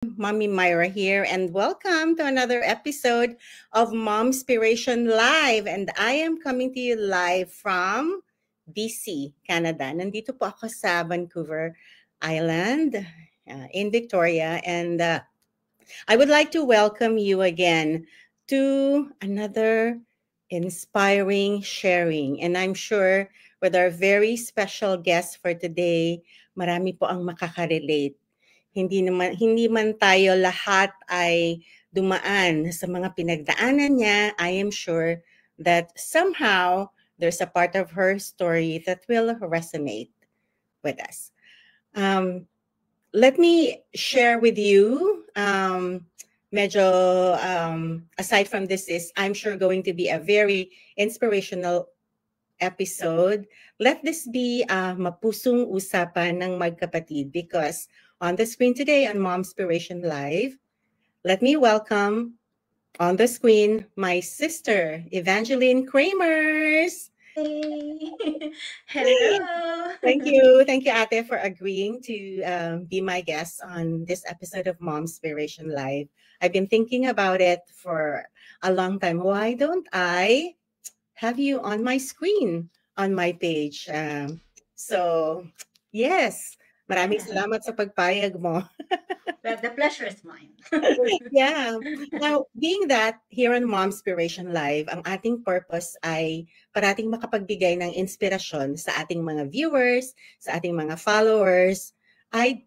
Mommy Myra here, and welcome to another episode of Momspiration Live. And I am coming to you live from BC, Canada. Nandito po ako sa Vancouver Island in Victoria, and I would like to welcome you again to another inspiring sharing. And I'm sure with our very special guest for today, marami po ang makaka-relate. Hindi man tayo lahat ay dumaan sa mga pinagdaanan niya. I am sure that somehow there's a part of her story that will resonate with us. Let me share with you, medyo aside from this is I'm sure going to be a very inspirational episode. Let this be a mapusong usapan ng magkapatid because on the screen today on Momspiration Live, let me welcome on the screen my sister, Evangeline Kramers. Hey, hello. Thank you. Thank you, Ate, for agreeing to be my guest on this episode of Momspiration Live. I've been thinking about it for a long time. Why don't I have you on my screen, on my page? So, yes, maraming Yeah, salamat sa pagpayag mo. but the pleasure is mine. Yeah. Now, being that here on Momspiration Live, ang ating purpose ay parating makapagbigay ng inspirasyon sa ating mga viewers, sa ating mga followers. I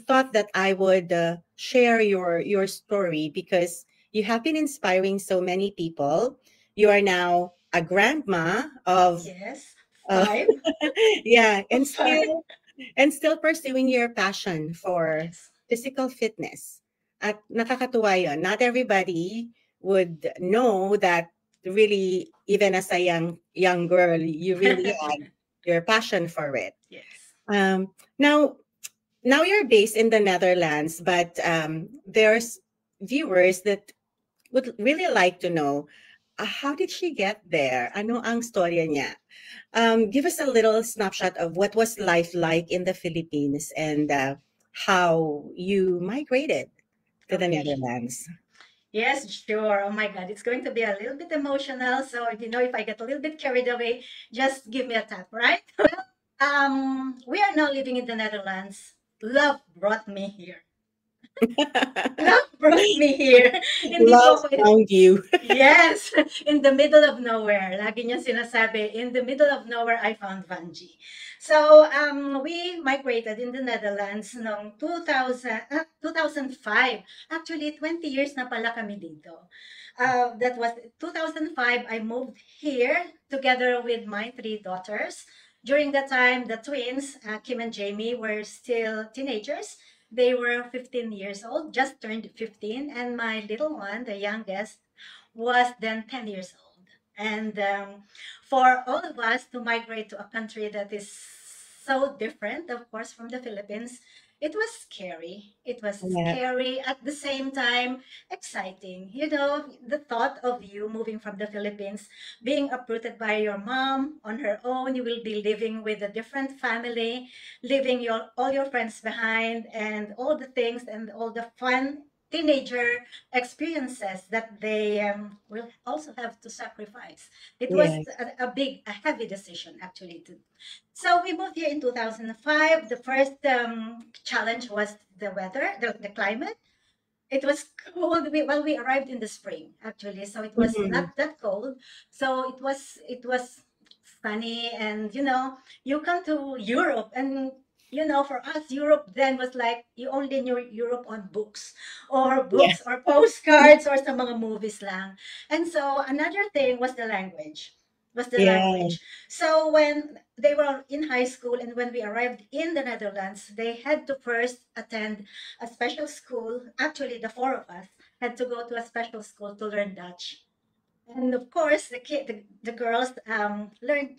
thought that I would share your story because you have been inspiring so many people. You are now a grandma of Yes, uh, five. yeah, and Five. still pursuing your passion for Yes. physical fitness. At nakakatuwa yun. Not everybody would know that really, even as a young girl, you really had your passion for it. Yes. Now, you're based in the Netherlands, but there's viewers that would really like to know how did she get there? Ano ang storya niya? Give us a little snapshot of what was life like in the Philippines and how you migrated to the Okay. Netherlands. Yes, sure. Oh my God, it's going to be a little bit emotional. So, if I get a little bit carried away, just give me a tap, right? Well, we are now living in the Netherlands. Love brought me here. Love brought me here. Hindi Love po ako found you. Yes, in the middle of nowhere. Lagi niya sinasabi, in the middle of nowhere, I found Vanji. So, we migrated in the Netherlands noong 2005. Actually, 20 years na pala kami dito. That was 2005, I moved here together with my three daughters. During that time, the twins, Kim and Jamie, were still teenagers. They were 15 years old, just turned 15, and my little one, the youngest, was then 10 years old. And for all of us to migrate to a country that is so different, of course, from the Philippines, it was scary. It was Yeah. scary at the same time exciting. You know, the thought of you moving from the Philippines, being uprooted by your mom on her own, you will be living with a different family, leaving all your friends behind, and all the things and all the fun teenager experiences that they will also have to sacrifice. It was Yes. a heavy decision actually. So we moved here in 2005. The first challenge was the weather, the climate. It was cold. We arrived in the spring actually, so it was Mhm. not that cold. So it was sunny, and you come to Europe, and for us Europe then was like you only knew Europe on books or Yeah. postcards or sa mga movies lang. And so another thing was the language. Was the Yeah. language. So when they were in high school and when we arrived in the Netherlands, they had to first attend a special school. Actually, the four of us had to go to a special school to learn Dutch. And of course, the girls learned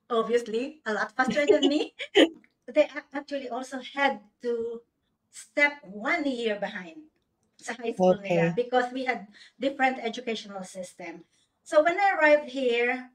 obviously a lot faster than me. They actually also had to step 1 year behind sa high school nila Okay. because we had different educational system. So when I arrived here,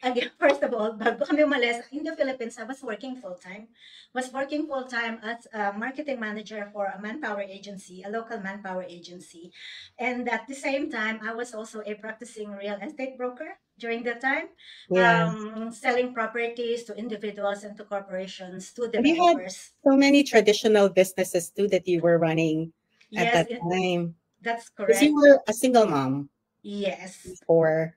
Again, first of all, bago kami umalis, in the Philippines, I was working full-time. Was working full-time as a marketing manager for a manpower agency, a local manpower agency. And at the same time, I was also a practicing real estate broker during that time, Yes. selling properties to individuals and to corporations, to And you had developers. so many traditional businesses too that you were running at Yes, that time. that's Because you correct. were a single mom Yes. before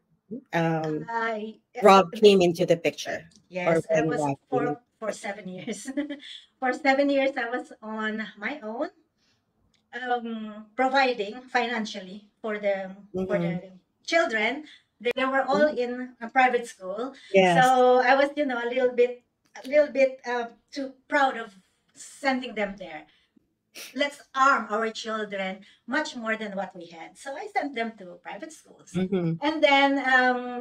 um, I Rob came into the picture, or Yes, I when was Rob came in. for 7 years. For 7 years, I was on my own, providing financially for Mm-hmm. the children. They were all in a private school, Yes. so I was, a little bit too proud of sending them there. Let's arm our children much more than what we had. So I sent them to private schools. Mm-hmm. And then,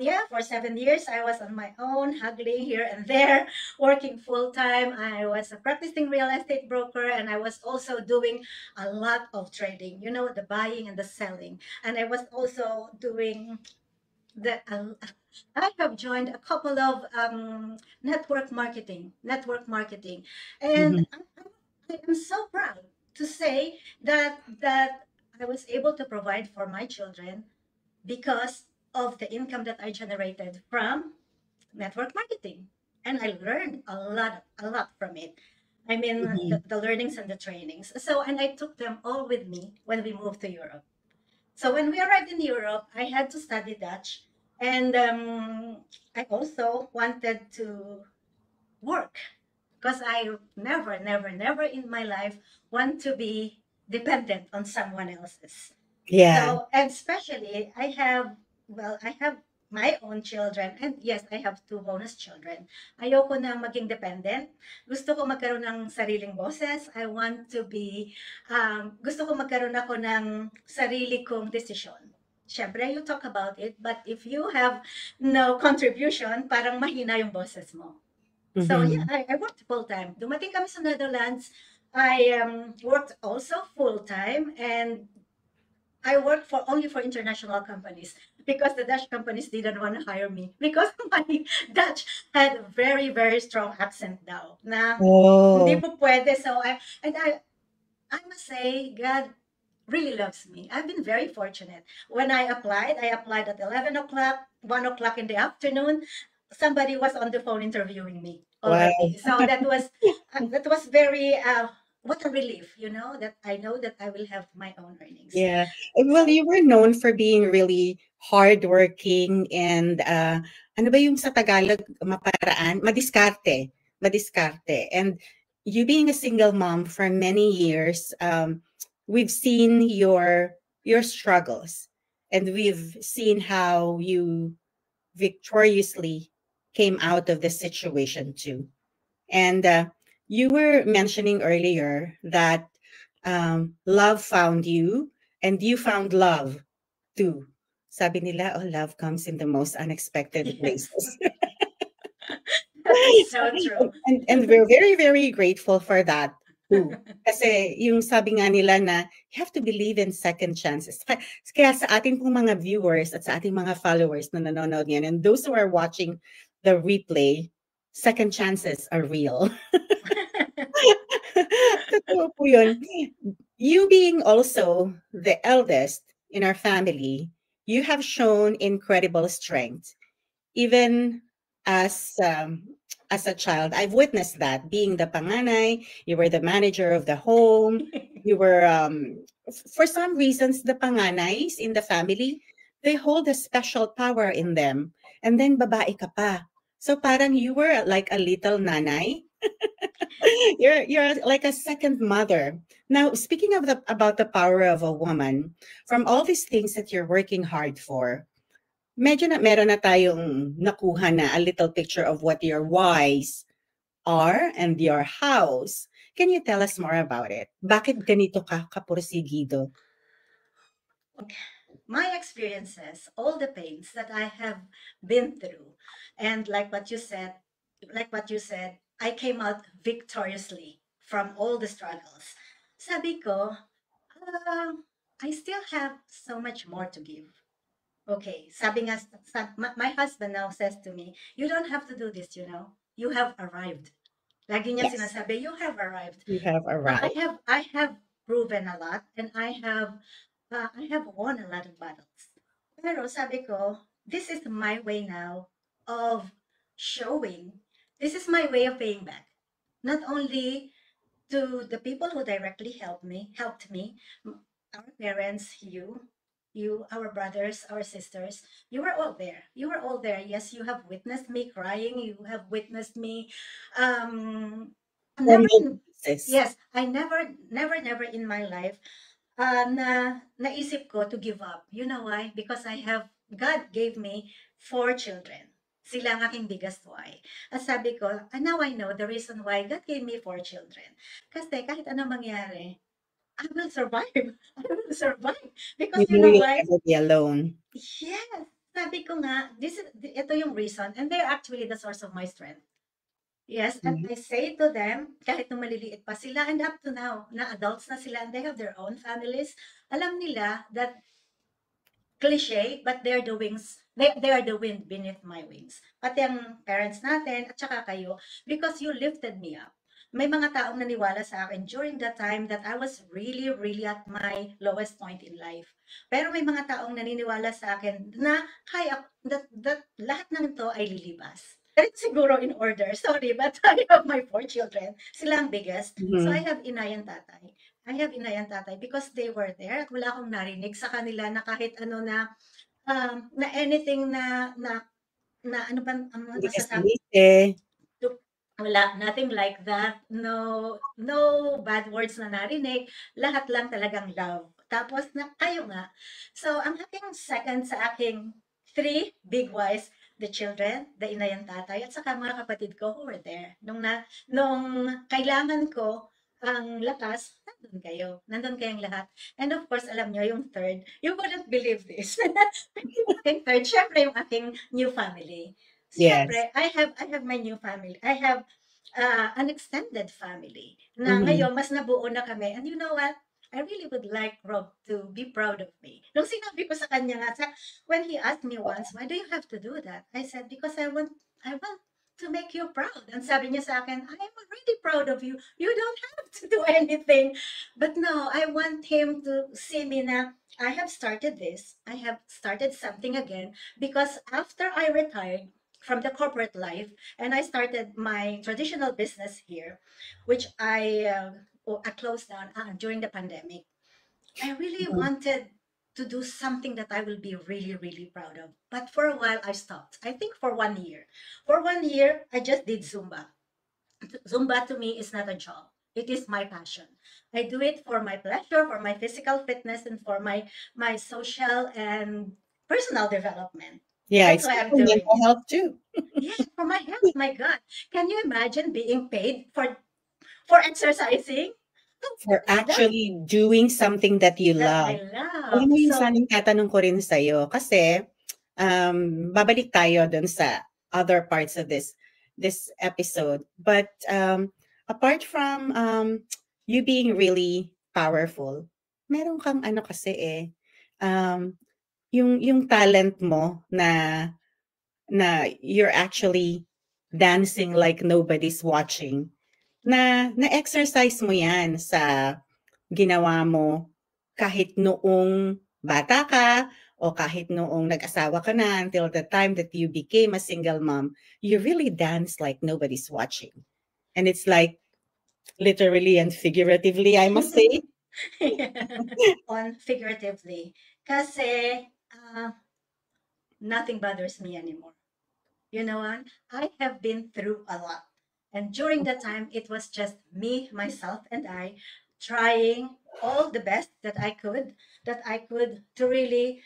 yeah, for 7 years, I was on my own, haggling here and there, working full time. I was a practicing real estate broker, and I was also doing a lot of trading, the buying and the selling. And I was also doing the, I have joined a couple of network marketing, Mm-hmm. and I am so proud to say that I was able to provide for my children because of the income that I generated from network marketing. And I learned a lot from it. I mean, Mm-hmm. the learnings and the trainings. So, and I took them all with me when we moved to Europe. So when we arrived in Europe, I had to study Dutch. And I also wanted to work because I never, never, never in my life want to be dependent on someone else's. Yeah. So, and especially, I have my own children. And yes, I have two bonus children. Ayoko na maging dependent. Gusto ko magkaroon ng sariling boses. Gusto ko magkaroon ako ng sarili kong desisyon. Siyempre, you talk about it, but if you have no contribution, parang mahina yung boses mo. So yeah, Mm-hmm. I worked full time. Dumating kami sa Netherlands. I worked also full time, and I worked for only for international companies because the Dutch companies didn't want to hire me because my Dutch had a very, very strong accent daw na hindi Oh, po pwede. So I must say God really loves me. I've been very fortunate. When I applied at 11 o'clock, 1 o'clock in the afternoon. Somebody was on the phone interviewing me wow. already. So that was very, what a relief, that I know that I will have my own earnings. Yeah. Well, So you were known for being really hardworking and ano ba yung sa Tagalog maparaan? Madiskarte. Madiskarte. And you being a single mom for many years, we've seen your struggles and we've seen how you victoriously came out of the situation too. And you were mentioning earlier that love found you and you found love too. Sabi nila, oh, love comes in the most unexpected yes, places. that is so true. And we're very, very grateful for that too. Kasi yung sabi nga nila na you have to believe in second chances. Kaya sa ating pong mga viewers at sa ating mga followers na nanonood yan and those who are watching the replay, second chances are real. Totoo po yun. You being also the eldest in our family, you have shown incredible strength. Even as a child, I've witnessed that. Being the panganay, you were the manager of the home. You were, for some reasons, the panganays in the family, they hold a special power in them. And then babae ka pa. So parang you were like a little nanay. You're like a second mother. Now, speaking of about the power of a woman, from all these things that you're working hard for, medyo na meron na tayong nakuha na a little picture of what your whys are and your hows. Can you tell us more about it? Bakit ganito ka kapursigido? My experiences, all the pains that I have been through, and like what you said, I came out victoriously from all the struggles. Sabi ko, I still have so much more to give. Okay, sabi nga, my husband now says to me, you don't have to do this, you have arrived. Lagi niya Yes, sinasabi, you have arrived. you have arrived. I have proven a lot, and I have won a lot of battles. Pero sabi ko, this is my way now of showing. This is my way of paying back. Not only to the people who directly helped me, our parents, our brothers, our sisters, you were all there. You were all there. Yes, you have witnessed me crying. You have witnessed me, um, never, Humble pieces. yes, I never in my life, naisip ko to give up. You know why? Because God gave me 4 children. Sila ang aking biggest why. At sabi ko, now I know the reason why God gave me 4 children. Kasi kahit anong mangyari, I will survive. I will survive. You Because you know know you'll why? never be alone. Yes. Sabi ko nga, ito yung reason. And they're actually the source of my strength. Yes, and Mhm. I say to them, kahit nung maliliit pa sila, and up to now, na adults na sila, and they have their own families, alam nila that cliche, but they are the wind beneath my wings. Pati ang parents natin, at saka kayo, because you lifted me up. May mga taong naniwala sa akin during the time that I was really, really at my lowest point in life. Pero may mga taong naniniwala sa akin na kaya, that lahat ng ito ay lilibas. Siguro in order, sorry, but I have my 4 children. Sila ang biggest. So I Mhm. have inay and tatay. I have inay and tatay because they were there at wala akong narinig sa kanila na kahit ano na anything na ano ba ang Hindi ka masasabi, sinisi. wala, nothing like that. No, no bad words na narinig. Lahat lang talagang love. Tapos na kayo nga. So, ang aking second sa aking three big whys, the children, the inay and tatay, at saka mga kapatid ko who were there. Nung kailangan ko ang lakas, nandun kayo. Nandun kayong lahat. And of course, alam nyo, yung third, you wouldn't believe this. Yung aking third, syempre yung aking new family. Yes. Siyempre, I have my new family. I have an extended family na Mhm. ngayon mas nabuo na kami. And you know what? I really would like Rob to be proud of me. Nung sinabi ko sa kanya nga, when he asked me once, why do you have to do that? I said, because I want to make you proud. And sabi niya sa akin, I am already proud of you. You don't have to do anything. But no, I want him to see me na I have started this. I have started something again because after I retired from the corporate life, and I started my traditional business here, which I closed down during the pandemic. I really Mhm. wanted to do something that I will be really, really proud of. But for a while, I stopped. I think for 1 year. For 1 year, I just did Zumba. Zumba to me is not a job. It is my passion. I do it for my pleasure, for my physical fitness, and for my social and personal development. Yeah, That's it's why good I'm for doing mental it. health too. Yeah, for my health, my God. Can you imagine being paid for exercising? For That actually doing something that you that love. I Alam love. mo yung So sanang tatanong ko rin sa'yo kasi, babalik tayo dun sa other parts of this episode. But, apart from, you being really powerful, meron kang ano kasi, yung talent mo na you're actually dancing like nobody's watching. Na-exercise mo 'yan sa ginawa mo kahit noong bata ka o kahit noong nag-asawa ka na until the time that you became a single mom, you really dance like nobody's watching. And it's like literally and figuratively, I must say. on figuratively, kasi nothing bothers me anymore. You know what? I have been through a lot. And during that time, it was just me, myself, and I trying all the best that I could to really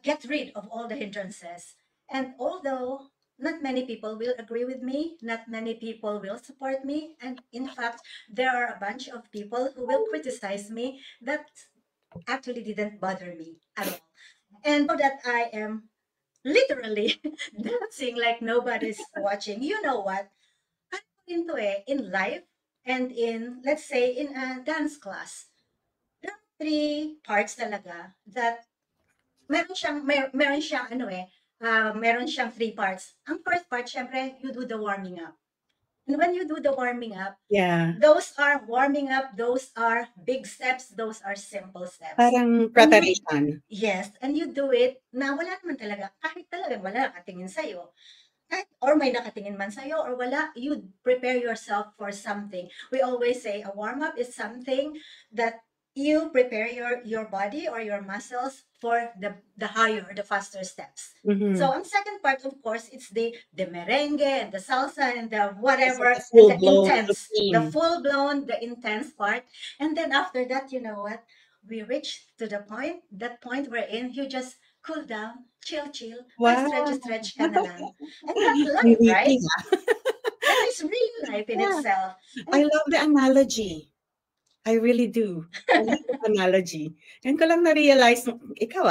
get rid of all the hindrances. And although not many people will agree with me, not many people will support me, and in fact, there are a bunch of people who will criticize me, that actually didn't bother me at all. And now that I am literally dancing like nobody's watching. You know what? I'm into it in life and in, let's say, in a dance class. There are three parts talaga that meron siyang meron siyang three parts. Ang first part, syempre, you do the warming up. And when you do the warming up, Yeah. those are warming up, those are big steps, those are simple steps. Parang preparation. Yes, and you do it na wala naman talaga, kahit talaga wala nakatingin sa'yo. Or may nakatingin man sa'yo or wala, you prepare yourself for something. We always say a warm-up is something that you prepare your body or your muscles for the higher, the faster steps. Mhm. So ang second part, of course, it's the merengue and the salsa and the whatever, the and the full-blown intense, the routine. full-blown, the intense part. And then after that, you know what? We reach to the point, that point wherein you just cool down, chill, Wow. stretch ka na lang. And that's Ang life, right? witty, And it's real life in Yeah. itself. I love the analogy. I really do. I love the analogy. Yan ko lang na-realize, ikaw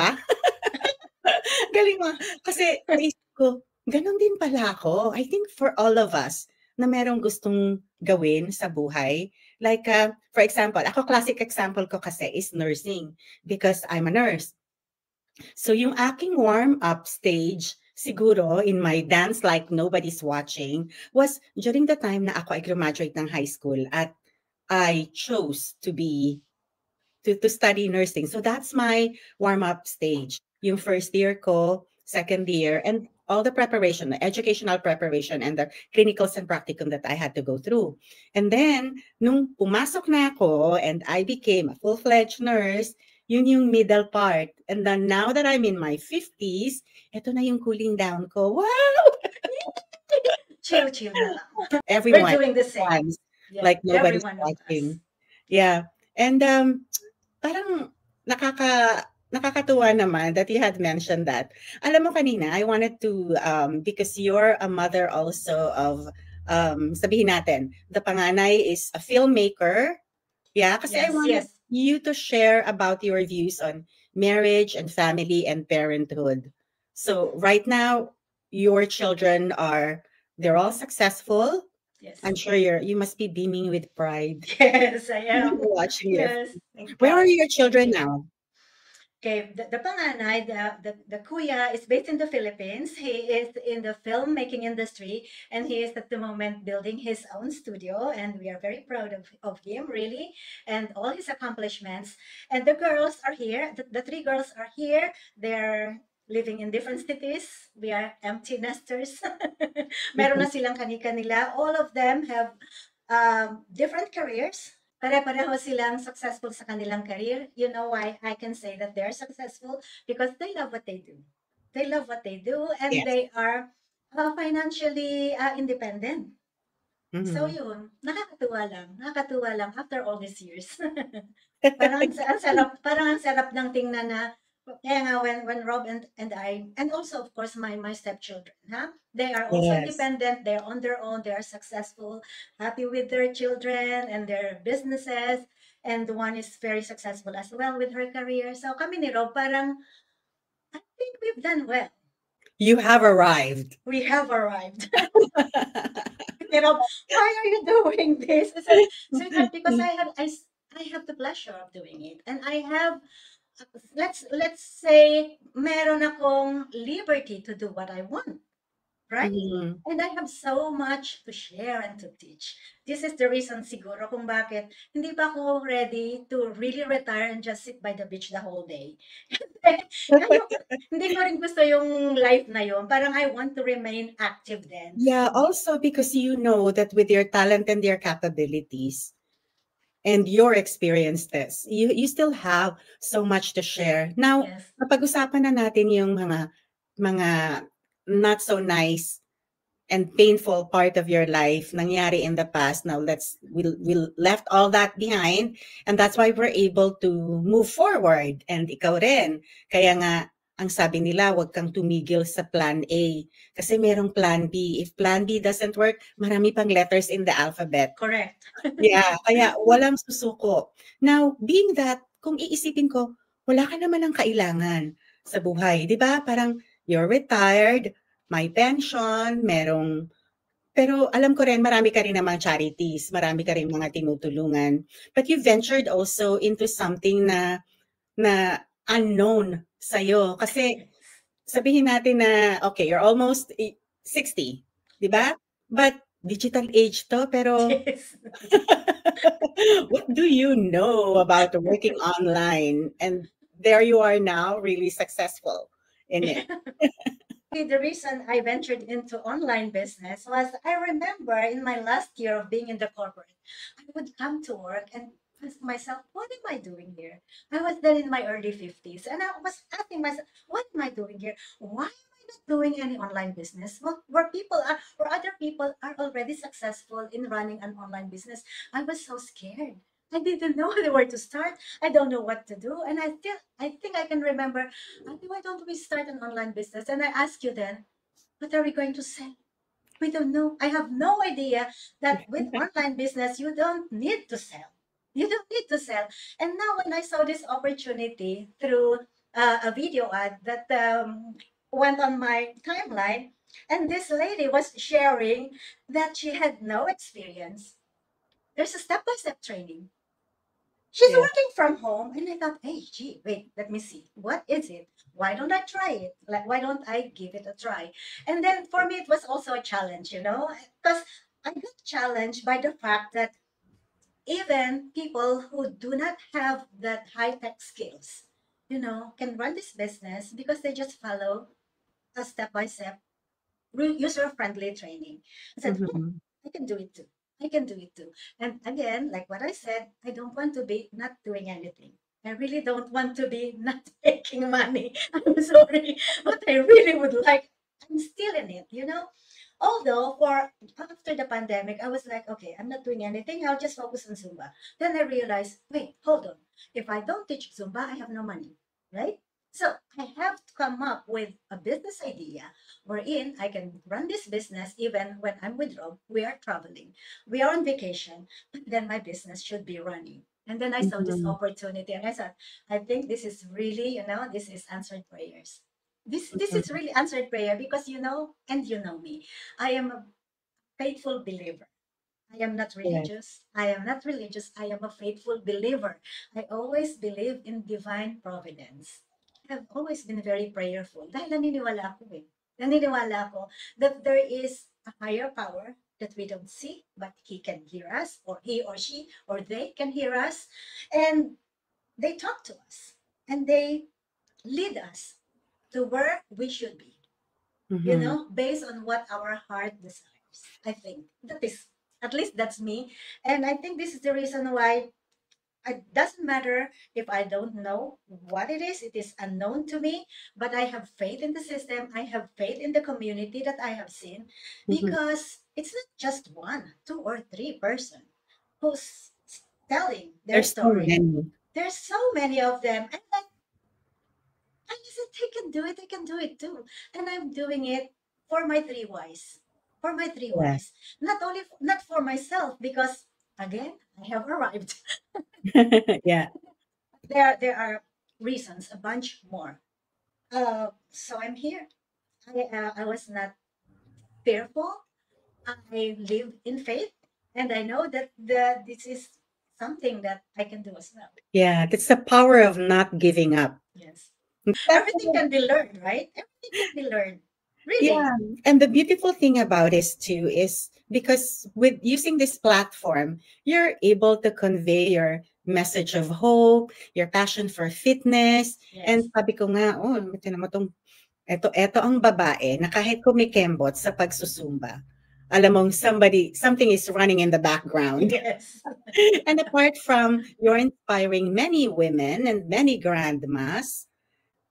galing mo. Kasi naisip ko, ganun din pala ako. I think for all of us na merong gustong gawin sa buhay. Like, for example, ako classic example ko kasi is nursing because I'm a nurse. So yung aking warm-up stage, siguro in my dance like nobody's watching, was during the time na ako ay graduate ng high school at I chose to study nursing. So that's my warm-up stage. Yung first year ko, second year, and all the preparation, the educational preparation, and the clinicals and practicum that I had to go through. And then, nung pumasok na ako and I became a full-fledged nurse, yun yung middle part. And then now that I'm in my 50s, ito na yung cooling down ko. Wow! Chill na lang. Everyone We're doing the same. times, Yeah, like nobody's every one of us. watching. Yeah. And parang nakakatuwa naman that you had mentioned that. Alam mo kanina, I wanted to, because you're a mother also of, sabihin natin, the panganay is a filmmaker. Yeah, kasi I wanted you to share about your views on marriage and family and parenthood. So right now, your children they're all successful. Yes. I'm sure you must be beaming with pride. Yes, I am. Watching Yes. Where are your children now? Okay, the panganay, the kuya is based in the Philippines. He is in the filmmaking industry, and he is at the moment building his own studio, and we are very proud of him, really, and all his accomplishments. And the girls are here. The three girls are here. They're living in different cities. We are empty nesters. Meron na silang kani-kanila. All of them have different careers. Pare-pareho silang successful sa kanilang career. You know why I can say that they're successful? Because they love what they do. They love what they do, and they are financially independent. So yun, nakakatuwa lang after all these years. parang ang sarap ng tingnan na, kaya nga when Rob and I, and also of course my stepchildren, they are also independent, they're on their own, they are successful, happy with their children and their businesses, and the one is very successful as well with her career. So kami ni Rob, parang, I think we've done well. You have arrived. We have arrived. Why are you doing this? I said, sweetheart, because I have the pleasure of doing it, and I have, let's say, meron akong liberty to do what I want, right? And I have so much to share and to teach. This is the reason siguro kung bakit hindi pa ako ready to really retire and just sit by the beach the whole day. Hindi ko rin gusto yung life na yun. Parang I want to remain active then. Yeah, also because you know that with your talent and your capabilities and your experiences, you still have so much to share. Now, napag-usapan na natin yung mga not so nice and painful part of your life nangyari in the past. Now we'll left all that behind, and that's why we're able to move forward. And ikaw rin. Kaya nga, ang sabi nila, huwag kang tumigil sa plan A. Kasi merong plan B. If plan B doesn't work, marami pang letters in the alphabet. Correct. Yeah, kaya walang susuko. Now, being that, kung iisipin ko, wala ka naman ng kailangan sa buhay. Di ba? Parang you're retired, may pension, pero alam ko rin, marami ka rin namang charities, marami ka rin mga tinutulungan. But you ventured also into something na unknown sa'yo? Kasi sabihin natin na, okay, you're almost 60, di ba? But digital age to, pero Yes. what do you know about working online? And there you are now, really successful in it. The reason I ventured into online business was I remember in my last year of being in the corporate, I would come to work and ask myself, what am I doing here? I was then in my early 50s and I was asking myself, what am I doing here? Why am I not doing any online business? Well, where other people are already successful in running an online business. I was so scared. I didn't know where to start. I don't know what to do. And I think I can remember, why don't we start an online business? And I asked you then, what are we going to sell? We don't know. I have no idea that with online business, you don't need to sell. You don't need to sell. And now when I saw this opportunity through a video ad that went on my timeline, and this lady was sharing that she had no experience. There's a step-by-step training. She's Yeah. working from home, and I thought, hey, gee, wait, let me see. What is it? Why don't I try it? Like, why don't I give it a try? And then for me, it was also a challenge, because I got challenged by the fact that even people who do not have that high tech skills, can run this business because they just follow a step by step user friendly training. I said, Mhm. I can do it too. I can do it too. And again, like what I said, I don't want to be not doing anything. I really don't want to be not making money. I'm sorry, but I really would like. I'm still in it. Although for after the pandemic, I was like, okay, I'm not doing anything. I'll just focus on Zumba. Then I realized, wait, hold on. If I don't teach Zumba, I have no money, right? So I have to come up with a business idea wherein I can run this business even when I'm with Rob. We are traveling, we are on vacation, but then my business should be running. And then I saw this Mhm. opportunity and I said, I think this is really, this is answered prayers. This is Mhm. really answered prayer because and you know me. I am a faithful believer. I am not Yes. religious. I am not religious. I am a faithful believer. I always believe in divine providence. I have always been very prayerful. Dahil naniniwala ako eh. Naniniwala ako that there is a higher power that we don't see, but he can hear us, or he or she, or they can hear us. And they talk to us. And they lead us to where we should be, Mhm. based on what our heart desires. I think that is, at least that's me. And I think this is the reason why it doesn't matter if I don't know what it is unknown to me, but I have faith in the system. I have faith in the community that I have seen Mhm. because it's not just one, two, or three person who's telling their There's so story. many. There's so many of them. And like, I said, they can do it. I can do it too. And I'm doing it for my three whys. For my three Yeah. whys. Not for myself, because again, I have arrived. Yeah. There are reasons, a bunch more. So I'm here. I was not fearful. I live in faith, and I know that this is something that I can do as well. Yeah. That's the power of not giving up. Yes. That's Everything can be learned, right? Everything can be learned. Yeah, Really. and the beautiful thing about this too is because with using this platform, you're able to convey your message of hope, your passion for fitness, and Yes. sabi ko nga, oh, tinan mo tong eto ang babae na kahit kumikembot sa pagsusumba, alam mong something is running in the background. Yes. And apart from you're inspiring many women and many grandmas,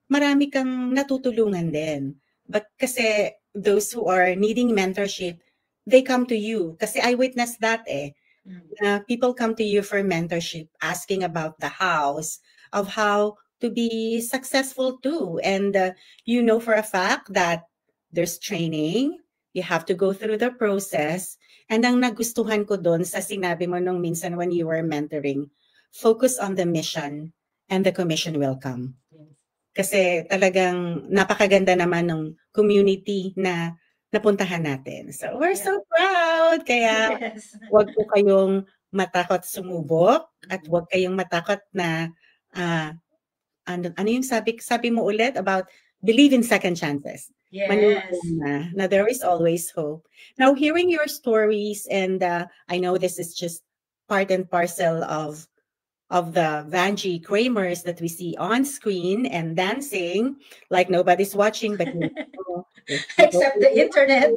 marami kang natutulungan din. But kasi those who are needing mentorship, they come to you. Kasi I witnessed that eh. Mm. People come to you for mentorship, asking about the hows of how to be successful too. And you know for a fact that there's training, you have to go through the process. And ang nagustuhan ko doon sa sinabi mo nung minsan when you were mentoring, focus on the mission and the commission will come. Yes. Kasi talagang napakaganda naman ng community na napuntahan natin. So we're Yeah. so proud. Kaya Yes. wag po kayong matakot sumubok at Mm. wag kayong matakot na ah, ano yung sabi mo ulit about believe in second chances. Maniwala Yes. na there is always hope. Now, hearing your stories, and I know this is just part and parcel of the Vanjie Kramers that we see on screen and dancing like nobody's watching, but you know, if you go Except the internet.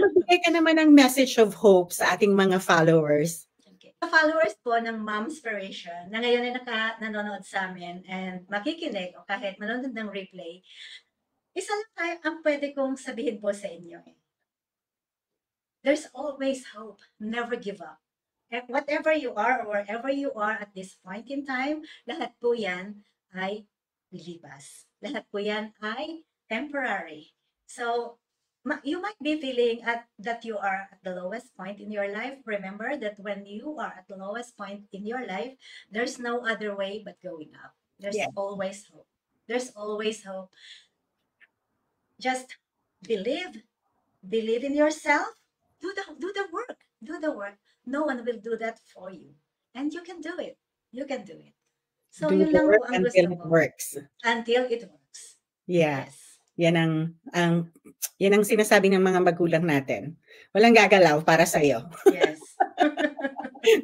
magbigay ka naman ng message of hope sa ating mga followers. Okay. Sa followers po ng Momspiration na ngayon ay nanonood sa amin and makikinig o kahit manonood ng replay, isa lang tayo ang pwede kong sabihin po sa inyo. There's always hope. Never give up. Whatever you are or wherever you are at this point in time, lahat po yan ay lilipas. Lahat po yan ay temporary. So, you might be feeling that you are at the lowest point in your life. Remember that when you are at the lowest point in your life, there's no other way but going up. There's always hope. There's always hope. Just believe in yourself. Do the work. Do the work. No one will do that for you. And you can do it. You can do it. So, Do yun the lang work po ang gusto until it ko. works. Until it works. Yeah. Yes. Yan ang sinasabi ng mga magulang natin. Walang gagalaw para sa'yo. Yes.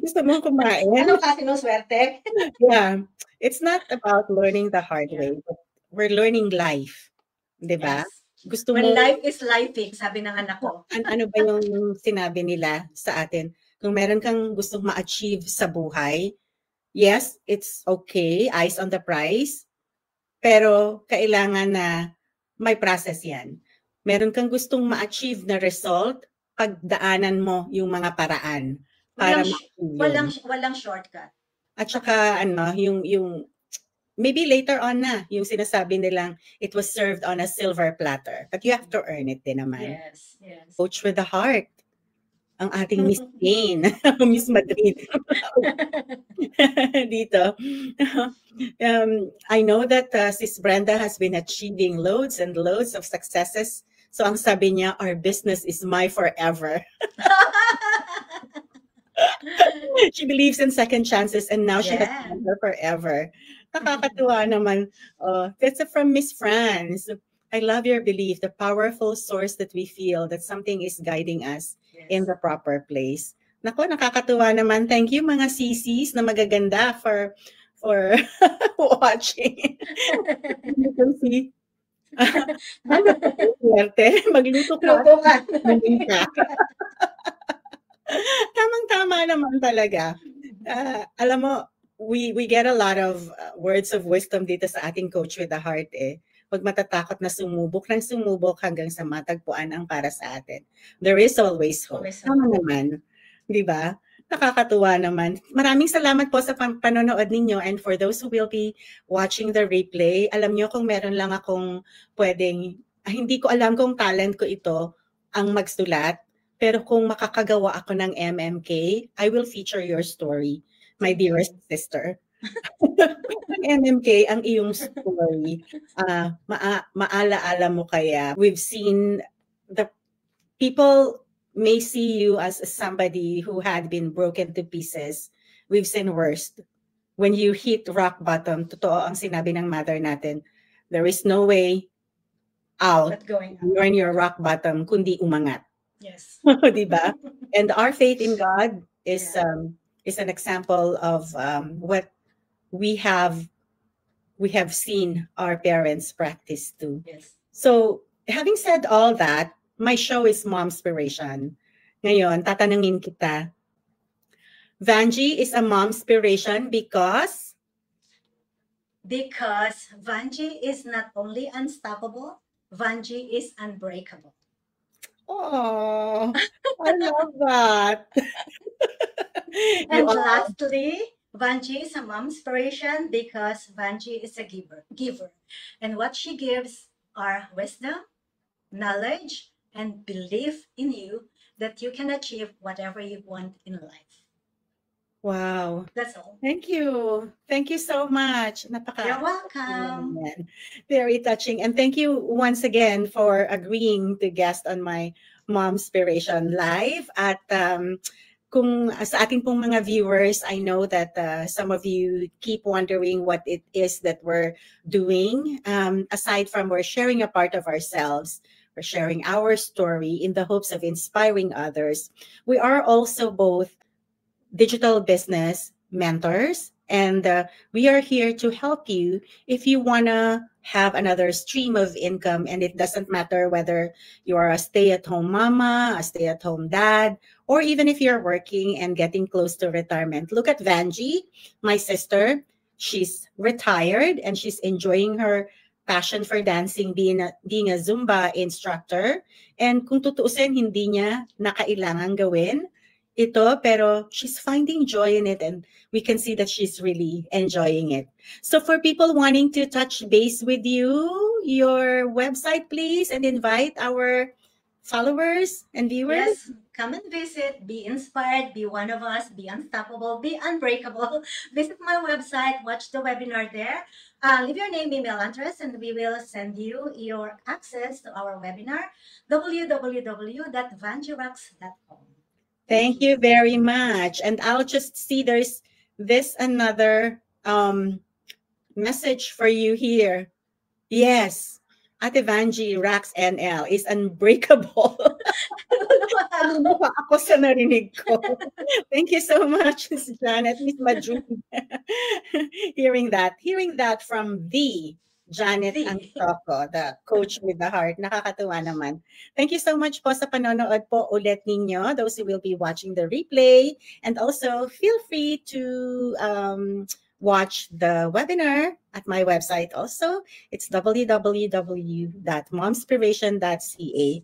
Gusto mong kumain? Ano kasi no swerte? Yeah. It's not about learning the hard way, but we're learning life. 'Di ba? Yes. Gusto When mo life is lifing, sabi ng anak ko. ano ba yung sinabi nila sa atin? Kung meron kang gustong ma-achieve sa buhay, yes, it's okay, eyes on the prize, pero kailangan na may process yan. Meron kang gustong ma-achieve na result, pagdaanan mo yung mga paraan para Walang shortcut. At saka yung maybe later on na yung sinasabi nilang it was served on a silver platter, but you have to earn it din naman. Yes, yes. Coach with the heart, ang ating Miss Jane, Miss Madrid dito. I know that Sis Brenda has been achieving loads and loads of successes. So ang sabi niya, our business is my forever. She believes in second chances and now she has her forever. Nakakatuwa naman. That's from Miss Franz. I love your belief, the powerful source that we feel that something is guiding us in the proper place. Nako, nakakatuwa naman. Thank you mga sisis na magaganda for watching. You can see. Magluto ka. Tamang-tama naman talaga. Alam mo, we get a lot of words of wisdom dito sa ating Coach with the Heart eh. Huwag matatakot na sumubok hanggang sa matagpuan ang para sa atin. There is always hope. Tama naman. Di ba? Nakakatuwa naman. Maraming salamat po sa panonood ninyo, and for those who will be watching the replay, alam nyo kung meron lang akong pwedeng, hindi ko alam kung talent ko ito ang magsulat, pero kung makakagawa ako ng MMK, I will feature your story, my dearest sister. MMK, ang iyong story, maalaala mo kaya. We've seen the people may see you as somebody who had been broken to pieces. We've seen worst. When you hit rock bottom, totoo ang sinabi ng mother natin, there is no way out. You're in your rock bottom, kundi umangat. Yes. Diba? And our faith in God is an example of what we have seen our parents practice too. Yes. So, having said all that, my show is Momspiration. Ngayon, tatanungin kita, Vanjie is a momspiration because Vanjie is not only unstoppable, Vanjie is unbreakable. Oh, I love that. And lastly, Vanjie is a momspiration because Vanjie is a giver. And what she gives are wisdom, knowledge, and belief in you that you can achieve whatever you want in life. Wow. That's all. Thank you. Thank you so much. You're welcome. Very touching. And thank you once again for agreeing to guest on my Momspiration Live at kung sa ating pong mga viewers, I know that some of you keep wondering what it is that we're doing. Aside from we're sharing a part of ourselves, we're sharing our story in the hopes of inspiring others. We are also both digital business mentors, and we are here to help you if you want to have another stream of income. And it doesn't matter whether you are a stay-at-home mama, a stay-at-home dad, or even if you're working and getting close to retirement. Look at Vanji, my sister. She's retired and she's enjoying her passion for dancing, being a Zumba instructor. And kung tutuusin, hindi niya nakailangan gawin ito, pero she's finding joy in it, and we can see that she's really enjoying it. So for people wanting to touch base with you, your website, please, and invite our followers and viewers. Yes, come and visit, be inspired, be one of us, be unstoppable, be unbreakable. Visit my website, watch the webinar there. Leave your name, email address, and we will send you your access to our webinar, www.vanjirax.com. Thank you very much. And I'll just see there's this another message for you here. Yes, Ate Vanji Rax NL is unbreakable. Ano pa ako sa narinig ko? Thank you so much, Miss Janet, Miss Madrid. Hearing that from the Janet Antoco, the coach with the heart. Nakakatuwa naman. Thank you so much po sa panonood po ulit ninyo, those who will be watching the replay. And also, feel free to watch the webinar at my website also. It's www.momspiration.ca.